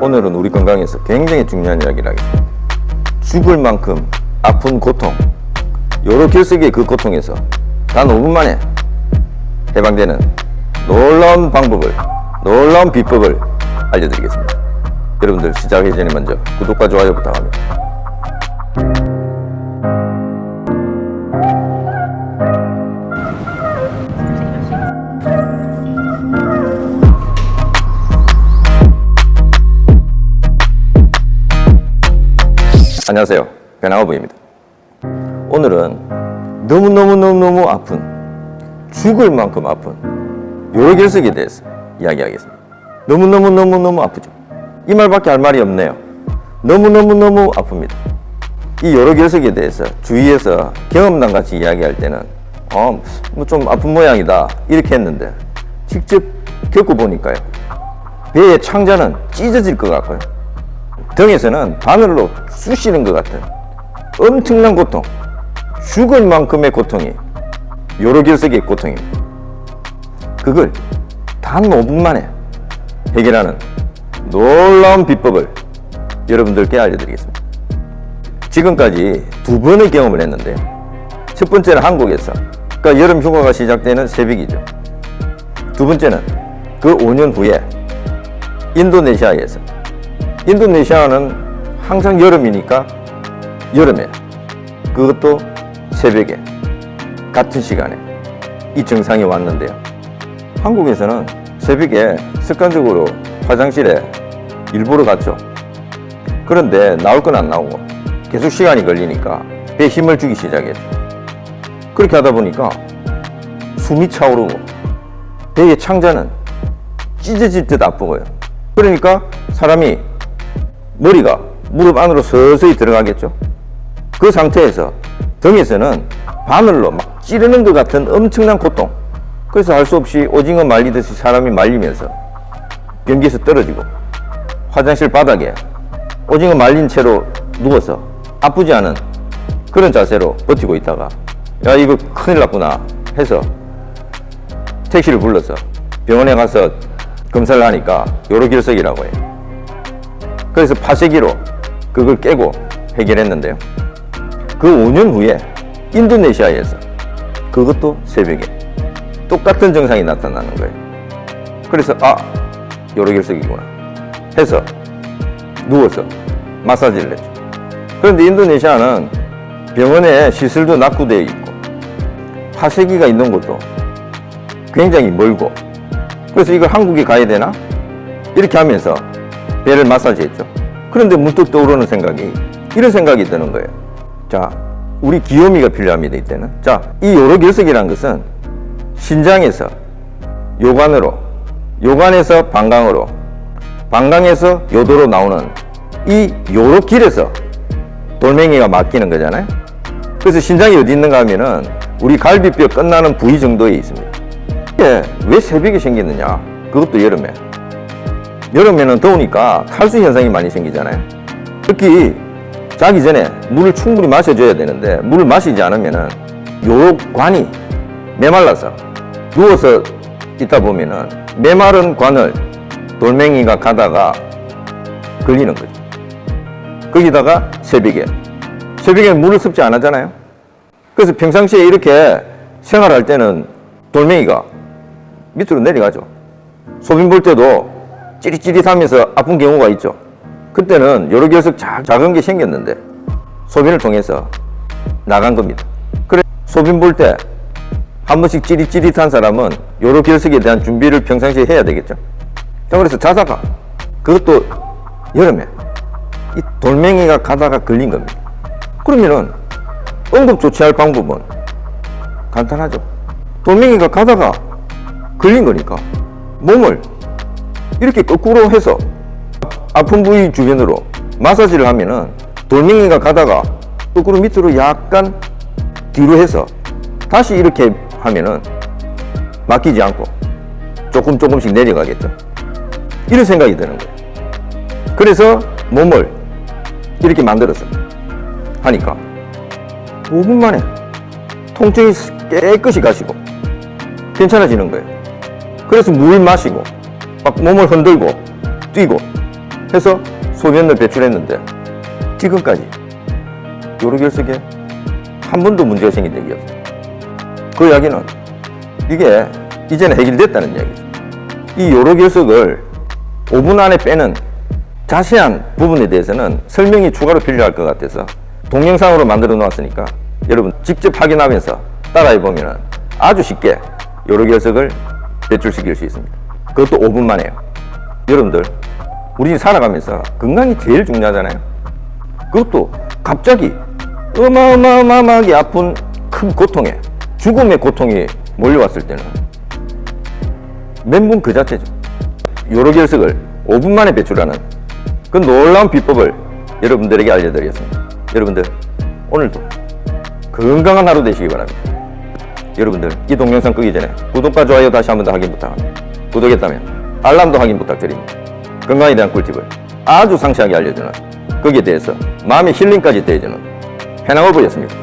오늘은 우리 건강에서 굉장히 중요한 이야기를 하겠습니다. 죽을 만큼 아픈 고통, 여러 결석의 그 고통에서 단 5분 만에 해방되는 놀라운 방법을, 놀라운 비법을 알려드리겠습니다. 여러분들 시작하기 전에 먼저 구독과 좋아요 부탁합니다. 안녕하세요, 변항어부입니다. 오늘은 너무 아픈, 죽을 만큼 아픈 요로 결석에 대해서 이야기하겠습니다. 너무 아프죠. 이 말밖에 할 말이 없네요. 너무 아픕니다. 이 요로 결석에 대해서 주위에서 경험담 같이 이야기할 때는 뭐 좀 아픈 모양이다 이렇게 했는데, 직접 겪어보니까요, 배의 창자는 찢어질 것 같고요, 등에서는 바늘로 쑤시는 것 같은 엄청난 고통, 죽을 만큼의 고통이 요로 결석의 고통입니다. 그걸 단 5분 만에 해결하는 놀라운 비법을 여러분들께 알려드리겠습니다. 지금까지 2번의 경험을 했는데요. 첫 번째는 한국에서, 그러니까 여름 휴가가 시작되는 새벽이죠. 두 번째는 그 5년 후에 인도네시아에서. 인도네시아는 항상 여름이니까 여름에, 그것도 새벽에 같은 시간에 이 증상이 왔는데요. 한국에서는 새벽에 습관적으로 화장실에 일부러 갔죠. 그런데 나올 건 안 나오고 계속 시간이 걸리니까 배에 힘을 주기 시작했죠. 그렇게 하다 보니까 숨이 차오르고 배의 창자는 찢어질 듯 아프고요. 그러니까 사람이 머리가 무릎 안으로 서서히 들어가겠죠. 그 상태에서 등에서는 바늘로 막 찌르는 것 같은 엄청난 고통, 그래서 할 수 없이 오징어 말리듯이 사람이 말리면서 변기에서 떨어지고 화장실 바닥에 오징어 말린 채로 누워서 아프지 않은 그런 자세로 버티고 있다가, 야 이거 큰일 났구나 해서 택시를 불러서 병원에 가서 검사를 하니까 요로 결석이라고 해요. 그래서 파쇄기로 그걸 깨고 해결했는데요. 그 5년 후에 인도네시아에서, 그것도 새벽에 똑같은 증상이 나타나는 거예요. 그래서 요로 결석이구나 해서 누워서 마사지를 했죠. 그런데 인도네시아는 병원에 시설도 낙후되어 있고 파쇄기가 있는 곳도 굉장히 멀고, 그래서 이걸 한국에 가야 되나? 이렇게 하면서 배를 마사지했죠. 그런데 문득 떠오르는 생각이, 이런 생각이 드는 거예요. 자, 우리 귀요미가 필요합니다, 이때는. 자, 이 요로 결석이라는 것은 신장에서 요관으로, 요관에서 방광으로, 방광에서 요도로 나오는 이 요로 길에서 돌멩이가 막히는 거잖아요. 그래서 신장이 어디 있는가 하면은 우리 갈비뼈 끝나는 부위 정도에 있습니다. 이게 왜 새벽에 생기느냐? 그것도 여름에. 여름에는 더우니까 탈수 현상이 많이 생기잖아요. 특히 자기 전에 물을 충분히 마셔줘야 되는데, 물을 마시지 않으면은 요관이 메말라서 누워서 있다 보면은 메마른 관을 돌멩이가 가다가 걸리는 거죠. 거기다가 새벽에 물을 섭취 안 하잖아요. 그래서 평상시에 이렇게 생활할 때는 돌멩이가 밑으로 내려가죠. 소변 볼 때도 찌릿찌릿하면서 아픈 경우가 있죠. 그때는 요로 결석 작은 게 생겼는데 소변을 통해서 나간 겁니다. 그래 소변 볼 때 한 번씩 찌릿찌릿한 사람은 요로 결석에 대한 준비를 평상시에 해야 되겠죠. 자, 그래서 자다가, 그것도 여름에 이 돌멩이가 가다가 걸린 겁니다. 그러면은 응급 조치할 방법은 간단하죠. 돌멩이가 가다가 걸린 거니까 몸을 이렇게 거꾸로 해서 아픈 부위 주변으로 마사지를 하면은 돌멩이가 가다가 거꾸로 밑으로 약간 뒤로 해서 다시 이렇게 하면은 막히지 않고 조금씩 내려가겠죠. 이런 생각이 드는 거예요. 그래서 몸을 이렇게 만들어서 하니까 5분 만에 통증이 깨끗이 가시고 괜찮아지는 거예요. 그래서 물 마시고 막 몸을 흔들고 뛰고 해서 소변을 배출했는데 지금까지 요로결석에 한 번도 문제가 생긴 적이 없어요. 그 이야기는 이게 이제는 해결됐다는 이야기죠. 이 요로결석을 5분 안에 빼는 자세한 부분에 대해서는 설명이 추가로 필요할 것 같아서 동영상으로 만들어 놓았으니까 여러분 직접 확인하면서 따라해 보면 아주 쉽게 요로결석을 배출시킬 수 있습니다. 그것도 5분 만에요. 여러분들 우리 살아가면서 건강이 제일 중요하잖아요. 그것도 갑자기 어마어마하게 아픈 큰 고통에 죽음의 고통이 몰려왔을 때는 멘붕 그 자체죠. 요로결석을 5분 만에 배출하는 그 놀라운 비법을 여러분들에게 알려드리겠습니다. 여러분들 오늘도 건강한 하루 되시기 바랍니다. 여러분들 이 동영상 끄기 전에 구독과 좋아요 다시 한 번 더 확인 부탁합니다. 구독했다면 알람도 확인 부탁드립니다. 건강에 대한 꿀팁을 아주 상세하게 알려주는, 거기에 대해서 마음의 힐링까지 더해주는 해낭어부였습니다.